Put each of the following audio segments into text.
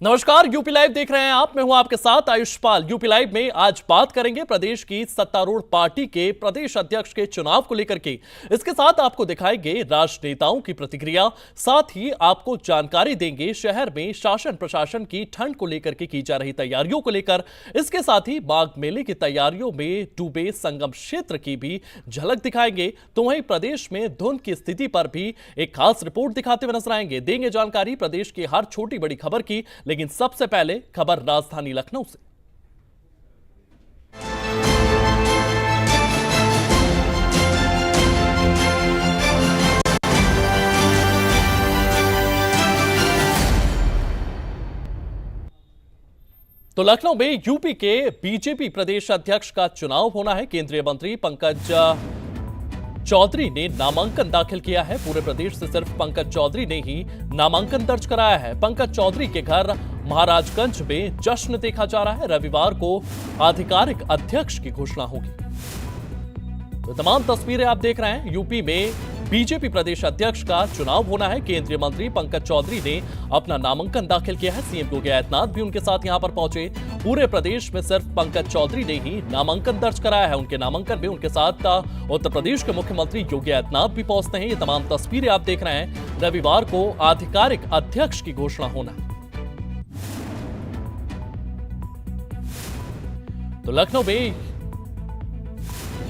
नमस्कार, UP live देख रहे हैं आप। मैं हूं आपके साथ आयुष्पाल। यूपी लाइव में आज बात करेंगे प्रदेश की सत्तारूढ़ पार्टी के प्रदेश अध्यक्ष के चुनाव को लेकर के। इसके साथ आपको दिखाएंगे राजनेताओं की प्रतिक्रिया, साथ ही आपको जानकारी देंगे शहर में शासन प्रशासन की ठंड को लेकर के की जा रही तैयारियों को लेकर। इसके साथ ही माघ मेले की तैयारियों में डूबे संगम क्षेत्र की भी झलक दिखाएंगे। तो वहीं प्रदेश में धुंध की स्थिति पर भी एक खास रिपोर्ट दिखाते हुए नजर आएंगे। देंगे जानकारी प्रदेश की हर छोटी बड़ी खबर की, लेकिन सबसे पहले खबर राजधानी लखनऊ से। तो लखनऊ में यूपी के बीजेपी प्रदेश अध्यक्ष का चुनाव होना है। केंद्रीय मंत्री पंकज चौधरी ने नामांकन दाखिल किया है। पूरे प्रदेश से सिर्फ पंकज चौधरी ने ही नामांकन दर्ज कराया है। पंकज चौधरी के घर महाराजगंज में जश्न देखा जा रहा है। रविवार को आधिकारिक अध्यक्ष की घोषणा होगी। तो तमाम तस्वीरें आप देख रहे हैं। यूपी में बीजेपी प्रदेश अध्यक्ष का चुनाव होना है। केंद्रीय मंत्री पंकज चौधरी ने अपना नामांकन दाखिल किया है। सीएम योगी आदित्यनाथ भी उनके साथ यहां पर पहुंचे। पूरे प्रदेश में सिर्फ पंकज चौधरी ने ही नामांकन दर्ज कराया है। उनके नामांकन में उनके साथ उत्तर प्रदेश के मुख्यमंत्री योगी आदित्यनाथ भी पहुंचते हैं। ये तमाम तस्वीरें आप देख रहे हैं। रविवार को आधिकारिक अध्यक्ष की घोषणा होना है। तो लखनऊ में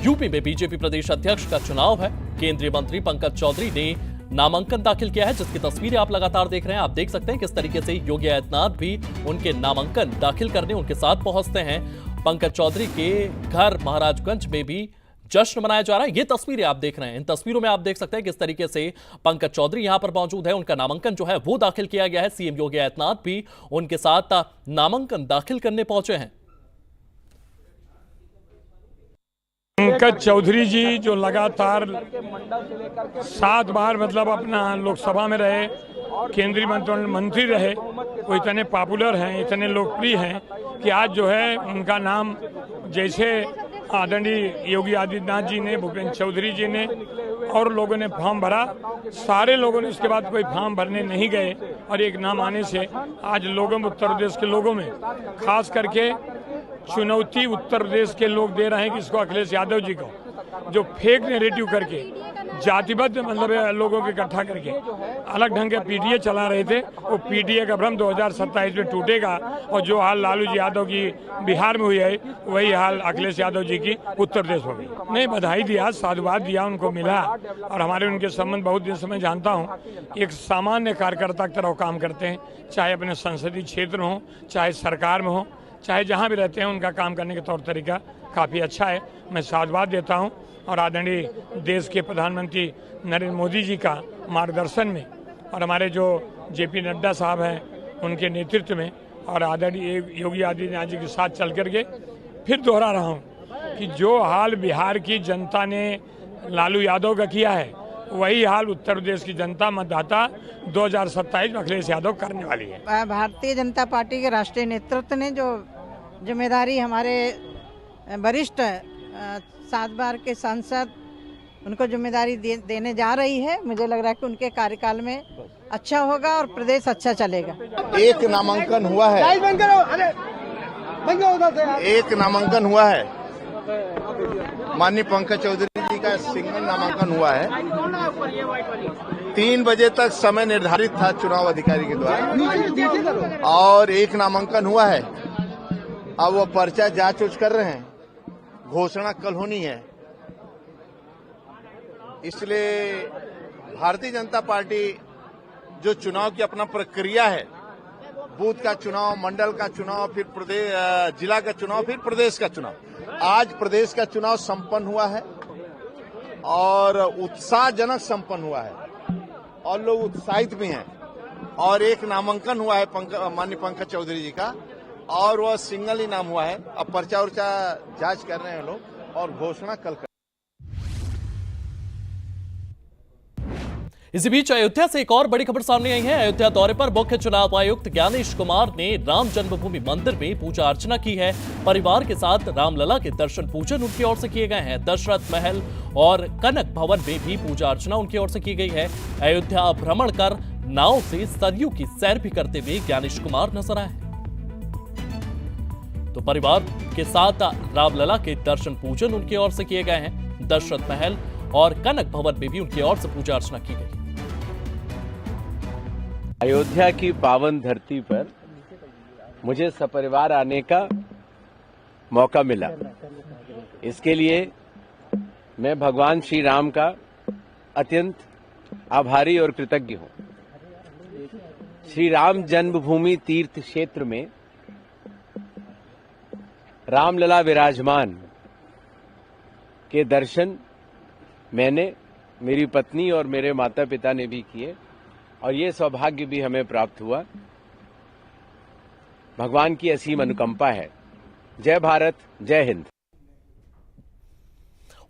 यूपी में बीजेपी प्रदेश अध्यक्ष का चुनाव है। केंद्रीय मंत्री पंकज चौधरी ने नामांकन दाखिल किया है, जिसकी तस्वीरें आप लगातार देख रहे हैं। आप देख सकते हैं किस तरीके से योगी आदित्यनाथ भी उनके नामांकन दाखिल करने उनके साथ पहुंचते हैं। पंकज चौधरी के घर महाराजगंज में भी जश्न मनाया जा रहा है। ये तस्वीरें आप देख रहे हैं। इन तस्वीरों में आप देख सकते हैं किस तरीके से पंकज चौधरी यहां पर मौजूद है। उनका नामांकन जो है वो दाखिल किया गया है। सीएम योगी आदित्यनाथ भी उनके साथ नामांकन दाखिल करने पहुंचे हैं। पंकज चौधरी जी जो लगातार 7 बार मतलब अपना लोकसभा में रहे, केंद्रीय मंत्री रहे, वो इतने पॉपुलर हैं, इतने लोकप्रिय हैं कि आज जो है उनका नाम जैसे आदरणीय योगी आदित्यनाथ जी ने, भूपेंद्र चौधरी जी ने और लोगों ने फॉर्म भरा, सारे लोगों ने उसके बाद कोई फॉर्म भरने नहीं गए और एक नाम आने से आज लोगों में, उत्तर प्रदेश के लोगों में खास करके चुनौती उत्तर प्रदेश के लोग दे रहे हैं कि इसको अखिलेश यादव जी को जो फेक नैरेटिव करके जातिबद्ध मतलब लोगों को इकट्ठा करके अलग ढंग के पीटीए चला रहे थे, वो पीटीए का भ्रम 2027 में टूटेगा और जो हाल लालू जी यादव की बिहार में हुई है वही हाल अखिलेश यादव जी की उत्तर प्रदेश हो गई। नहीं, बधाई दिया, साधुवाद दिया, उनको मिला और हमारे उनके संबंध बहुत दिन से मैं जानता हूँ। एक सामान्य कार्यकर्ता की तरह काम करते हैं, चाहे अपने संसदीय क्षेत्र में हो, चाहे सरकार में हो, चाहे जहाँ भी रहते हैं। उनका काम करने का तौर तरीका काफ़ी अच्छा है। मैं साधुवाद देता हूँ और आदरणीय देश के प्रधानमंत्री नरेंद्र मोदी जी का मार्गदर्शन में और हमारे जो जेपी नड्डा साहब हैं उनके नेतृत्व में और आदरणीय योगी आदित्यनाथ जी के साथ चल करके फिर दोहरा रहा हूँ कि जो हाल बिहार की जनता ने लालू यादव का किया है वही हाल उत्तर प्रदेश की जनता मतदाता 2027 में अखिलेश यादव करने वाली है। भारतीय जनता पार्टी के राष्ट्रीय नेतृत्व ने जो जिम्मेदारी हमारे वरिष्ठ 7 बार के सांसद उनको जिम्मेदारी देने जा रही है, मुझे लग रहा है कि उनके कार्यकाल में अच्छा होगा और प्रदेश अच्छा चलेगा। एक नामांकन हुआ है, एक नामांकन हुआ है, माननीय पंकज चौधरी जी का सिंगल नामांकन हुआ है। 3 बजे तक समय निर्धारित था चुनाव अधिकारी के द्वारा और एक नामांकन हुआ है। अब वो पर्चा जांच उच कर रहे हैं, घोषणा कल होनी है। इसलिए भारतीय जनता पार्टी जो चुनाव की अपना प्रक्रिया है, बूथ का चुनाव, मंडल का चुनाव, फिर प्रदेश जिला का चुनाव, फिर प्रदेश का चुनाव, आज प्रदेश का चुनाव संपन्न हुआ है और उत्साहजनक संपन्न हुआ है और लोग उत्साहित भी हैं। और एक नामांकन हुआ है माननीय पंकज चौधरी जी का और वह सिंगल ही नाम हुआ है। अब पर्चा उर्चा जांच कर रहे हैं लोग और घोषणा कल कर। इसी बीच अयोध्या से एक और बड़ी खबर सामने आई है। अयोध्या दौरे पर मुख्य चुनाव आयुक्त ज्ञानेश कुमार ने राम जन्मभूमि मंदिर में पूजा अर्चना की है। परिवार के साथ रामलला के दर्शन पूजन उनकी ओर से किए गए हैं। दशरथ महल और कनक भवन में भी पूजा अर्चना उनकी ओर से की गई है। अयोध्या भ्रमण कर नाव से सरयू की सैर भी करते हुए ज्ञानेश कुमार नजर आए। तो परिवार के साथ रामलला के दर्शन पूजन उनकी ओर से किए गए हैं। दशरथ महल और कनक भवन में भी उनकी ओर से पूजा अर्चना की गई। अयोध्या की पावन धरती पर मुझे सपरिवार आने का मौका मिला। इसके लिए मैं भगवान श्री राम का अत्यंत आभारी और कृतज्ञ हूं। श्री राम जन्मभूमि तीर्थ क्षेत्र में रामलला विराजमान के दर्शन मैंने, मेरी पत्नी और मेरे माता पिता ने भी किए और ये सौभाग्य भी हमें प्राप्त हुआ। भगवान की असीम अनुकंपा है। जय भारत, जय हिंद।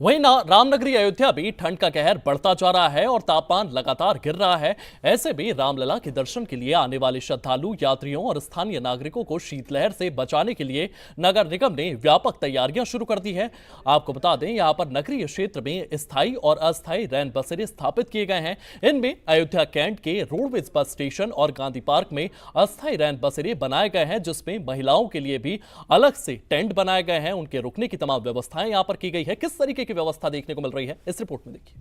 वहीं रामनगरी अयोध्या भी ठंड का कहर बढ़ता जा रहा है और तापमान लगातार गिर रहा है। ऐसे में रामलला के दर्शन के लिए आने वाले श्रद्धालु, यात्रियों और स्थानीय नागरिकों को शीतलहर से बचाने के लिए नगर निगम ने व्यापक तैयारियां शुरू कर दी है। आपको बता दें, यहां पर नगरीय क्षेत्र में स्थायी और अस्थायी रैन बसेरे स्थापित किए गए हैं। इनमें अयोध्या कैंट के रोडवेज बस स्टेशन और गांधी पार्क में अस्थायी रैन बसेरे बनाए गए हैं, जिसमें महिलाओं के लिए भी अलग से टेंट बनाए गए हैं। उनके रुकने की तमाम व्यवस्थाएं यहां पर की गई है। किस तरीके की व्यवस्था देखने को मिल रही है, इस रिपोर्ट में देखिए।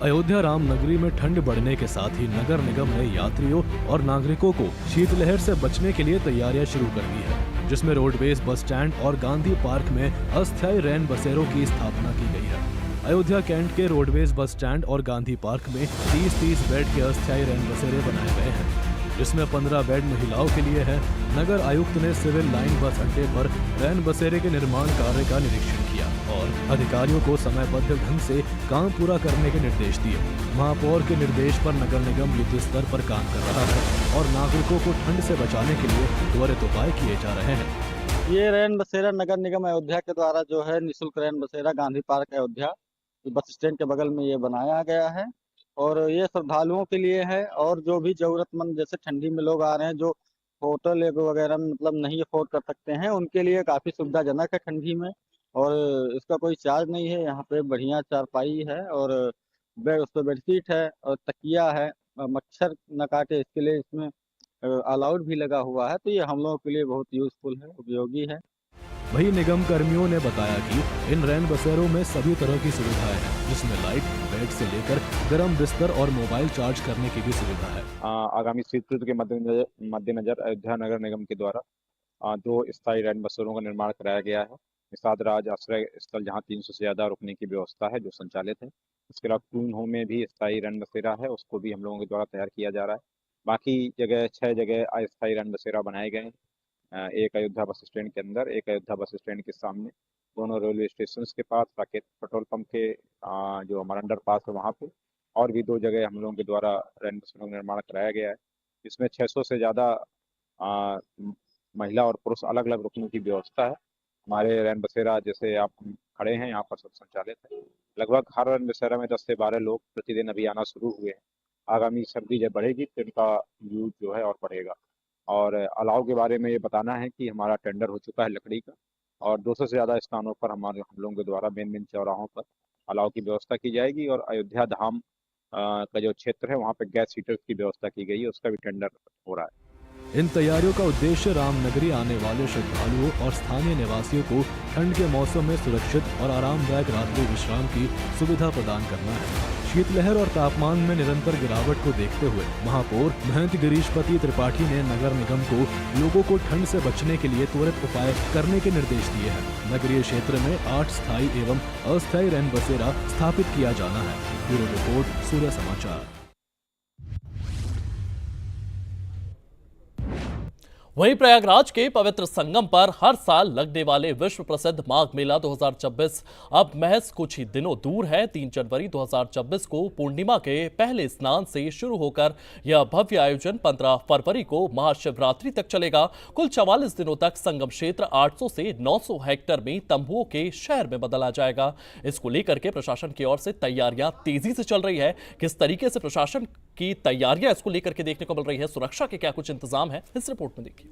अयोध्या राम नगरी में ठंड बढ़ने के साथ ही नगर निगम ने यात्रियों और नागरिकों को शीतलहर से बचने के लिए तैयारियां शुरू कर दी है, जिसमें रोडवेज बस स्टैंड और गांधी पार्क में अस्थायी रैन बसेरों की स्थापना की गई है। अयोध्या कैंट के रोडवेज बस स्टैंड और गांधी पार्क में 30-30 बेड के अस्थायी रैन बसेरे बनाए गए हैं, जिसमें 15 बेड महिलाओं के लिए है। नगर आयुक्त ने सिविल लाइन बस अड्डे पर रैन बसेरे के निर्माण कार्य का निरीक्षण किया और अधिकारियों को समयबद्ध ढंग से काम पूरा करने के निर्देश दिए। महापौर के निर्देश पर नगर निगम युद्ध स्तर पर काम कर रहा है और नागरिकों को ठंड से बचाने के लिए त्वरित उपाय किए जा रहे हैं। ये रैन बसेरा नगर निगम अयोध्या के द्वारा जो है निःशुल्क रैन बसेरा Gandhi park Ayodhya bus stand के बगल में ये बनाया गया है और ये श्रद्धालुओं के लिए है और जो भी जरूरतमंद, जैसे ठंडी में लोग आ रहे हैं जो होटल वगैरह में मतलब नहीं अफोर्ड कर सकते हैं, उनके लिए काफ़ी सुविधाजनक है ठंडी में। और इसका कोई चार्ज नहीं है। यहाँ पे बढ़िया चारपाई है और उस पर बेडशीट है और तकिया है, मच्छर न काटे इसके लिए इसमें अलाउड भी लगा हुआ है। तो ये हम लोगों के लिए बहुत यूजफुल है, उपयोगी है। वहीं निगम कर्मियों ने बताया कि इन रैन बसेरों में सभी तरह की सुविधाएं हैं, जिसमें लाइट, बेड से लेकर गर्म बिस्तर और मोबाइल चार्ज करने की भी सुविधा है। आगामी शीत ऋतु के मद्देनजर अयोध्या नगर निगम के द्वारा 2 स्थायी रैन बसेरों का निर्माण कराया गया है। निषाद राज आश्रय स्थल जहां 300 से ज्यादा रुकने की व्यवस्था है, जो संचालित है। इसके अलावा टून होम में भी स्थायी रैन बसेरा है, उसको भी हम लोगों के द्वारा तैयार किया जा रहा है। बाकी जगह 6 जगह अस्थायी रैन बसेरा बनाए गए हैं। एक अयोध्या बस स्टैंड के अंदर, एक अयोध्या बस स्टैंड के सामने, दोनों रेलवे स्टेशन के पास, साकेत पेट्रोल पंप के जो हमारा अंडरपास है वहाँ पे, और भी 2 जगह हम लोगों के द्वारा रैन बसेरों का निर्माण कराया गया है। इसमें 600 से ज़्यादा महिला और पुरुष अलग अलग रुकने की व्यवस्था है। हमारे रैन बसेरा जैसे आप खड़े हैं यहाँ पर सब संचालित है। लगभग हर रैन बसेरा में 10 से 12 लोग प्रतिदिन अभी आना शुरू हुए हैं। आगामी सर्दी जब बढ़ेगी तो इनका यूज जो है और बढ़ेगा। और अलाव के बारे में ये बताना है कि हमारा टेंडर हो चुका है लकड़ी का और 200 से ज़्यादा स्थानों पर हम लोगों के द्वारा मेन चौराहों पर अलाव की व्यवस्था की जाएगी। और अयोध्या धाम का जो क्षेत्र है वहाँ पे गैस हीटर की व्यवस्था की गई है, उसका भी टेंडर हो रहा है। इन तैयारियों का उद्देश्य रामनगरी आने वाले श्रद्धालुओं और स्थानीय निवासियों को ठंड के मौसम में सुरक्षित और आरामदायक रात्रि विश्राम की सुविधा प्रदान करना है। शीतलहर और तापमान में निरंतर गिरावट को देखते हुए महापौर महंत गिरीशपति त्रिपाठी ने नगर निगम को लोगों को ठंड से बचने के लिए त्वरित उपाय करने के निर्देश दिए हैं। नगरीय क्षेत्र में 8 स्थायी एवं अस्थायी रैन बसेरा स्थापित किया जाना है। ब्यूरो रिपोर्ट, सूर्य समाचार। वहीं प्रयागराज के पवित्र संगम पर हर साल लगने वाले विश्व प्रसिद्ध माघ मेला 2024 अब महज कुछ ही दिनों दूर है। 3 जनवरी 2024 को पूर्णिमा के पहले स्नान से शुरू होकर यह भव्य आयोजन 15 फरवरी को महाशिवरात्रि तक चलेगा। कुल 44 दिनों तक संगम क्षेत्र 800 से 900 हेक्टेयर में तंबुओं के शहर में बदला जाएगा। इसको लेकर के प्रशासन की ओर से तैयारियां तेजी से चल रही है। किस तरीके से प्रशासन की तैयारियां इसको लेकर के देखने को मिल रही है, सुरक्षा के क्या कुछ इंतजाम है, इस रिपोर्ट में देखिए।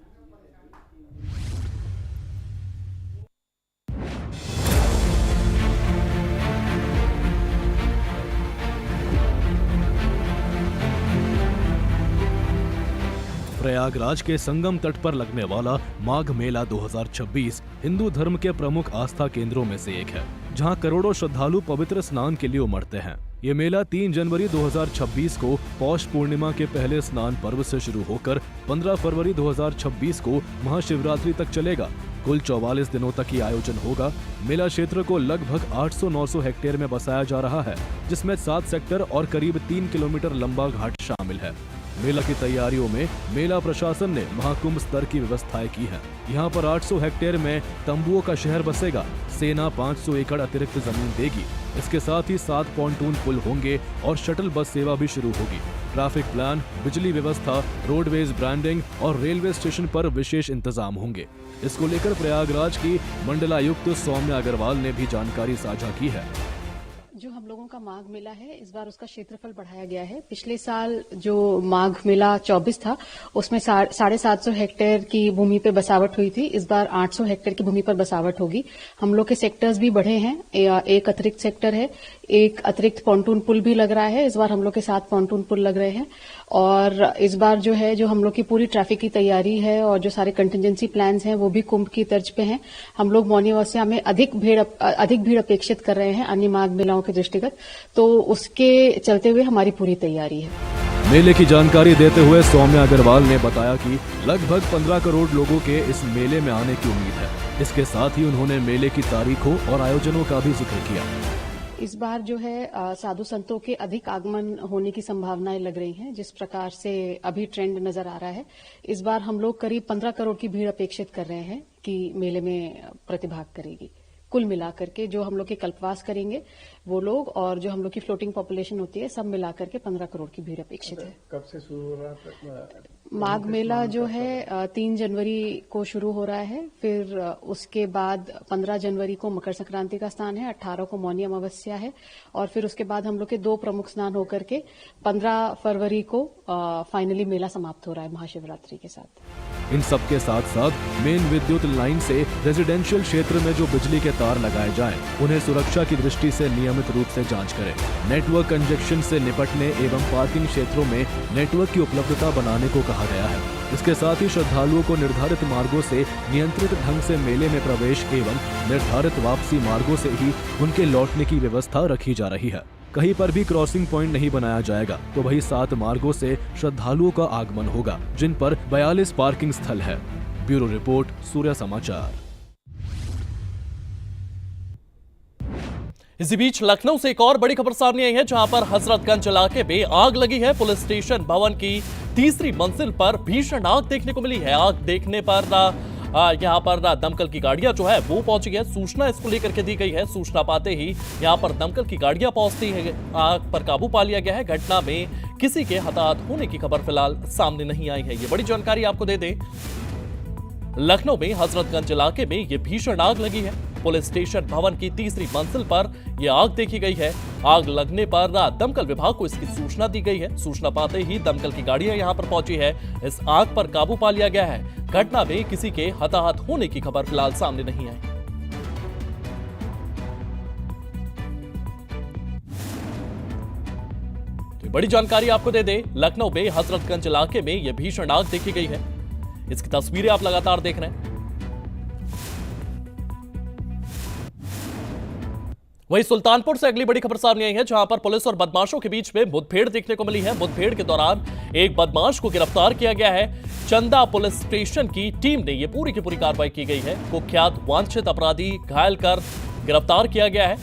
प्रयागराज के संगम तट पर लगने वाला माघ मेला 2026 हिंदू धर्म के प्रमुख आस्था केंद्रों में से एक है, जहां करोड़ों श्रद्धालु पवित्र स्नान के लिए उमड़ते हैं। ये मेला 3 जनवरी 2026 को पौष पूर्णिमा के पहले स्नान पर्व से शुरू होकर 15 फरवरी 2026 को महाशिवरात्रि तक चलेगा। कुल 44 दिनों तक ये आयोजन होगा। मेला क्षेत्र को लगभग 800-900 हेक्टेयर में बसाया जा रहा है, जिसमें 7 सेक्टर और करीब 3 किलोमीटर लंबा घाट शामिल है। मेला की तैयारियों में मेला प्रशासन ने महाकुंभ स्तर की व्यवस्थाएं की हैं। यहाँ पर 800 हेक्टेयर में तंबुओं का शहर बसेगा। सेना 500 एकड़ अतिरिक्त जमीन देगी। इसके साथ ही 7 पॉन्टून पुल होंगे और शटल बस सेवा भी शुरू होगी। ट्रैफिक प्लान, बिजली व्यवस्था, रोडवेज ब्रांडिंग और रेलवे स्टेशन पर विशेष इंतजाम होंगे। इसको लेकर प्रयागराज की मंडलायुक्त सौम्या अग्रवाल ने भी जानकारी साझा की है। जो हम लोगों का माघ मेला है, इस बार उसका क्षेत्रफल बढ़ाया गया है। पिछले साल जो माघ मेला 24 था, उसमें 750 हेक्टेयर की भूमि पर बसावट हुई थी। इस बार 800 हेक्टेयर की भूमि पर बसावट होगी। हम लोग के सेक्टर्स भी बढ़े हैं। एक अतिरिक्त सेक्टर है, एक अतिरिक्त पॉन्टून पुल भी लग रहा है। इस बार हम लोग के 7 पॉन्टून पुल लग रहे हैं। और इस बार जो है, जो हम लोग की पूरी ट्रैफिक की तैयारी है और जो सारे कंटिजेंसी प्लान्स हैं, वो भी कुंभ की तर्ज पे हैं। हम लोग मौनी अमावस्या में अधिक भीड़ अपेक्षित कर रहे हैं अन्य माघ मेलाओं के दृष्टिगत, तो उसके चलते हुए हमारी पूरी तैयारी है। मेले की जानकारी देते हुए सौम्या अग्रवाल ने बताया कि लगभग 15 करोड़ लोगों के इस मेले में आने की उम्मीद है। इसके साथ ही उन्होंने मेले की तारीखों और आयोजनों का भी जिक्र किया। इस बार जो है साधु संतों के अधिक आगमन होने की संभावनाएं लग रही हैं। जिस प्रकार से अभी ट्रेंड नजर आ रहा है, इस बार हम लोग करीब 15 करोड़ की भीड़ अपेक्षित कर रहे हैं कि मेले में प्रतिभाग करेगी। कुल मिलाकर के जो हम लोग के कल्पवास करेंगे वो लोग और जो हम लोग की फ्लोटिंग पॉपुलेशन होती है, सब मिलाकर के 15 करोड़ की भीड़ अपेक्षित है। कब से शुरू हो रहा है? माघ मेला जो है 3 जनवरी को शुरू हो रहा है। फिर उसके बाद 15 जनवरी को मकर संक्रांति का स्नान है, 18 को मौनी अमावस्या है और फिर उसके बाद हम लोग के 2 प्रमुख स्नान होकर के 15 फरवरी को फाइनली मेला समाप्त हो रहा है महाशिवरात्रि के साथ। इन सब के साथ साथ मेन विद्युत लाइन से रेजिडेंशियल क्षेत्र में जो बिजली के तार लगाए जाएं, उन्हें सुरक्षा की दृष्टि से नियमित रूप से जांच करें। नेटवर्क कंजेक्शन से निपटने एवं पार्किंग क्षेत्रों में नेटवर्क की उपलब्धता बनाने को कहा गया है। इसके साथ ही श्रद्धालुओं को निर्धारित मार्गों से नियंत्रित ढंग से मेले में प्रवेश एवं निर्धारित वापसी मार्गों से ही उनके लौटने की व्यवस्था रखी जा रही है। कहीं पर भी क्रॉसिंग पॉइंट नहीं बनाया जाएगा, तो वही 7 मार्गों से श्रद्धालुओं का आगमन होगा, जिन पर 42 पार्किंग स्थल है। ब्यूरो रिपोर्ट, सूर्य समाचार। इसी बीच लखनऊ से एक और बड़ी खबर सामने आई है, जहां पर हजरतगंज इलाके में आग लगी है। पुलिस स्टेशन भवन की 3री मंजिल पर भीषण आग देखने को मिली है। आग देखने पर यहाँ पर दमकल की गाड़ियां जो है वो पहुंची है। सूचना इसको लेकर के दी गई है। सूचना पाते ही यहाँ पर दमकल की गाड़ियां पहुंचती है। आग पर काबू पा लिया गया है। घटना में किसी के हताहत होने की खबर फिलहाल सामने नहीं आई है। ये बड़ी जानकारी आपको दे दें, लखनऊ में हजरतगंज इलाके में ये भीषण आग लगी है। पुलिस स्टेशन भवन की 3री मंजिल पर यह आग देखी गई है। आग लगने पर दमकल विभाग को इसकी सूचना दी गई है। सूचना पाते ही दमकल की गाड़ियां यहां पर पहुंची है। इस आग पर काबू पा लिया गया है। घटना में किसी के हताहत होने की खबर फिलहाल सामने नहीं आई। तो बड़ी जानकारी आपको दे दें, लखनऊ में हजरतगंज इलाके में यह भीषण आग देखी गई है। इसकी तस्वीरें आप लगातार देख रहे हैं। वहीं सुल्तानपुर से अगली बड़ी खबर सामने आई है, जहां पर पुलिस और बदमाशों के बीच में मुठभेड़ देखने को मिली है। मुठभेड़ के दौरान एक बदमाश को गिरफ्तार किया गया है। चंदा पुलिस स्टेशन की टीम ने यह पूरी की पूरी कार्रवाई की गई है। कुख्यात वांछित अपराधी घायल कर गिरफ्तार किया गया है।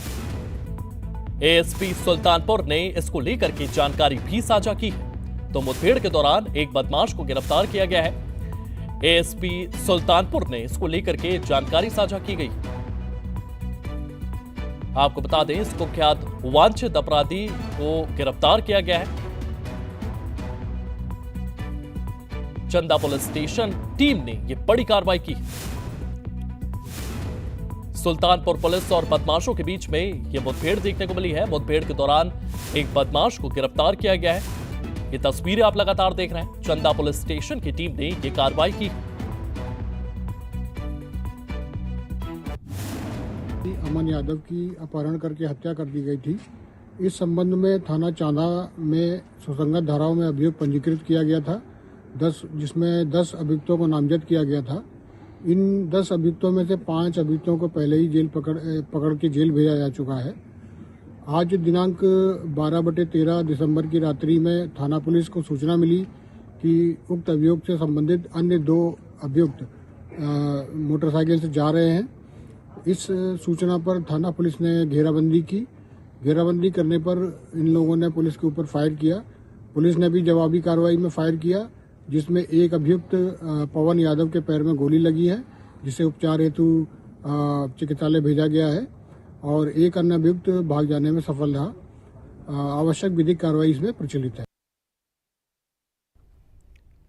एएसपी सुल्तानपुर ने इसको लेकर के जानकारी भी साझा की है। तो मुठभेड़ के दौरान एक बदमाश को गिरफ्तार किया गया है। एएसपी सुल्तानपुर ने इसको लेकर के जानकारी साझा की गई। आपको बता दें, इस कुख्यात वांछित अपराधी को गिरफ्तार किया गया है। चंदा पुलिस स्टेशन टीम ने यह बड़ी कार्रवाई की। सुल्तानपुर पुलिस और बदमाशों के बीच में यह मुठभेड़ देखने को मिली है। मुठभेड़ के दौरान एक बदमाश को गिरफ्तार किया गया है। ये तस्वीरें आप लगातार देख रहे हैं। चंदा पुलिस स्टेशन की टीम ने यह कार्रवाई की। अमन यादव की अपहरण करके हत्या कर दी गई थी। इस संबंध में थाना चांदा में सुसंगत धाराओं में अभियोग पंजीकृत किया गया था। जिसमें 10 अभियुक्तों को नामजद किया गया था। इन 10 अभियुक्तों में से 5 अभियुक्तों को पहले ही जेल पकड़ के जेल भेजा जा चुका है। आज दिनांक 12/13 दिसंबर की रात्रि में थाना पुलिस को सूचना मिली कि उक्त अभियुक्त से संबंधित अन्य 2 अभियुक्त मोटरसाइकिल से जा रहे हैं। इस सूचना पर थाना पुलिस ने घेराबंदी की। घेराबंदी करने पर इन लोगों ने पुलिस के ऊपर फायर किया। पुलिस ने भी जवाबी कार्रवाई में फायर किया, जिसमें एक अभियुक्त पवन यादव के पैर में गोली लगी है, जिसे उपचार हेतु चिकित्सालय भेजा गया है और एक अन्य अभियुक्त भाग जाने में सफल रहा। आवश्यक विधिक कार्रवाई इसमें प्रचलित है।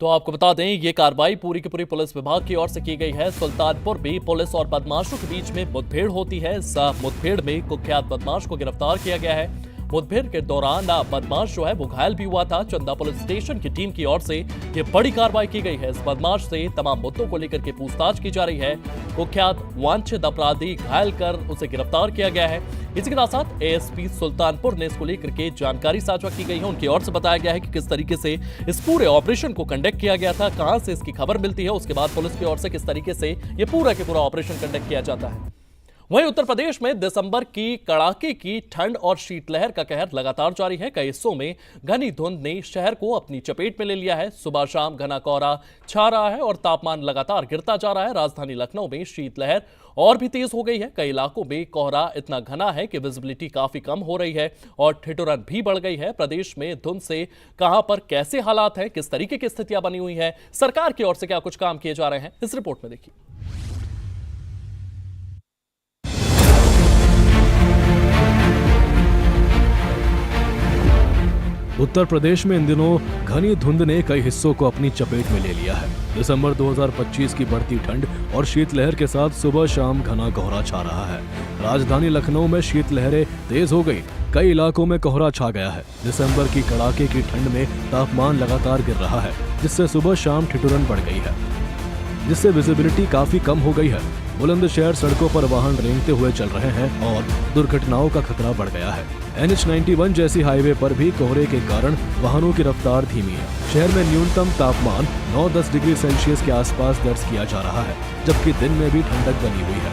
तो आपको बता दें, ये कार्रवाई पूरी की पूरी पुलिस विभाग की ओर से की गई है। सुल्तानपुर में पुलिस और बदमाशों के बीच में मुठभेड़ होती है। इस मुठभेड़ में कुख्यात बदमाश को गिरफ्तार किया गया है। मुठभेड़ के दौरान बदमाश जो है वो घायल भी हुआ था। चंदा पुलिस स्टेशन की टीम की ओर से ये बड़ी कार्रवाई की गई है। इस बदमाश से तमाम मुद्दों को लेकर के पूछताछ की जा रही है। कुख्यात वांछित अपराधी घायल कर उसे गिरफ्तार किया गया है। इसी के साथ साथ एएसपी सुल्तानपुर ने इसको लेकर के जानकारी साझा की गई है। उनकी ओर से बताया गया है कि किस तरीके से इस पूरे ऑपरेशन को कंडक्ट किया गया था, कहां से इसकी खबर मिलती है, उसके बाद पुलिस की ओर से किस तरीके से ये पूरा के पूरा ऑपरेशन कंडक्ट किया जाता है। वहीं उत्तर प्रदेश में दिसंबर की कड़ाके की ठंड और शीतलहर का कहर लगातार जारी है। कई हिस्सों में घनी धुंध ने शहर को अपनी चपेट में ले लिया है। सुबह शाम घना कोहरा छा रहा है और तापमान लगातार गिरता जा रहा है। राजधानी लखनऊ में शीतलहर और भी तेज हो गई है। कई इलाकों में कोहरा इतना घना है कि विजिबिलिटी काफी कम हो रही है और ठिठुरन भी बढ़ गई है। प्रदेश में धुंध से कहां पर कैसे हालात हैं, किस तरीके की स्थितियां बनी हुई हैं, सरकार की ओर से क्या कुछ काम किए जा रहे हैं, इस रिपोर्ट में देखिए। उत्तर प्रदेश में इन दिनों घनी धुंध ने कई हिस्सों को अपनी चपेट में ले लिया है। दिसंबर 2025 की बढ़ती ठंड और शीतलहर के साथ सुबह शाम घना कोहरा छा रहा है। राजधानी लखनऊ में शीतलहरें तेज हो गई। कई इलाकों में कोहरा छा गया है। दिसंबर की कड़ाके की ठंड में तापमान लगातार गिर रहा है, जिससे सुबह शाम ठिठुरन बढ़ गई है, जिससे विजिबिलिटी काफी कम हो गई है। बुलंदशहर सड़कों पर वाहन रेंगते हुए चल रहे हैं और दुर्घटनाओं का खतरा बढ़ गया है। NH91 जैसी हाईवे पर भी कोहरे के कारण वाहनों की रफ्तार धीमी है। शहर में न्यूनतम तापमान 9-10 डिग्री सेल्सियस के आसपास दर्ज किया जा रहा है, जबकि दिन में भी ठंडक बनी हुई है।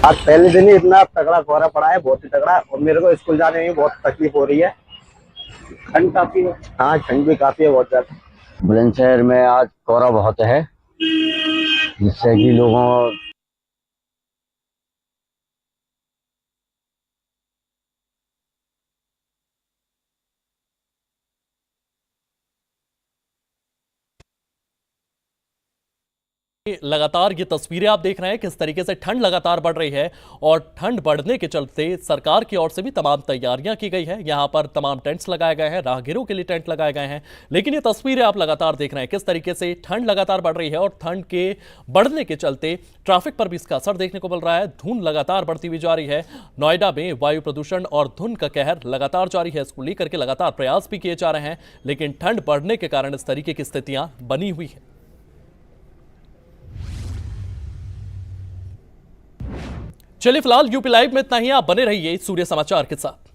आज पहले दिन ही इतना तगड़ा कोहरा पड़ा है, बहुत ही तगड़ा, और मेरे को स्कूल जाने में बहुत तकलीफ हो रही है। ठंड काफी है। हाँ, ठंड भी काफी है, बहुत ज्यादा। बुलंदशहर में आज कोहरा बहुत है, जिससे कि लोगों लगातार ये तस्वीरें आप देख रहे हैं किस तरीके से ठंड लगातार बढ़ रही है और ठंड बढ़ने के चलते सरकार की ओर से भी तमाम तैयारियां की गई है। यहां पर तमाम टेंट्स लगाए गए हैं, राहगीरों के लिए टेंट लगाए गए हैं। लेकिन ये तस्वीरें आप लगातार देख रहे हैं किस तरीके से ठंड लगातार बढ़ रही है और ठंड के बढ़ने के चलते ट्रैफिक पर भी इसका असर देखने को मिल रहा है। धुंध लगातार बढ़ती हुई जा रही है। नोएडा में वायु प्रदूषण और धुंध का कहर लगातार जारी है। इसको लेकर के लगातार प्रयास भी किए जा रहे हैं, लेकिन ठंड बढ़ने के कारण इस तरीके की स्थितियां बनी हुई है। चलिए फिलहाल यूपी लाइव में इतना ही। आप बने रहिए सूर्य समाचार के साथ।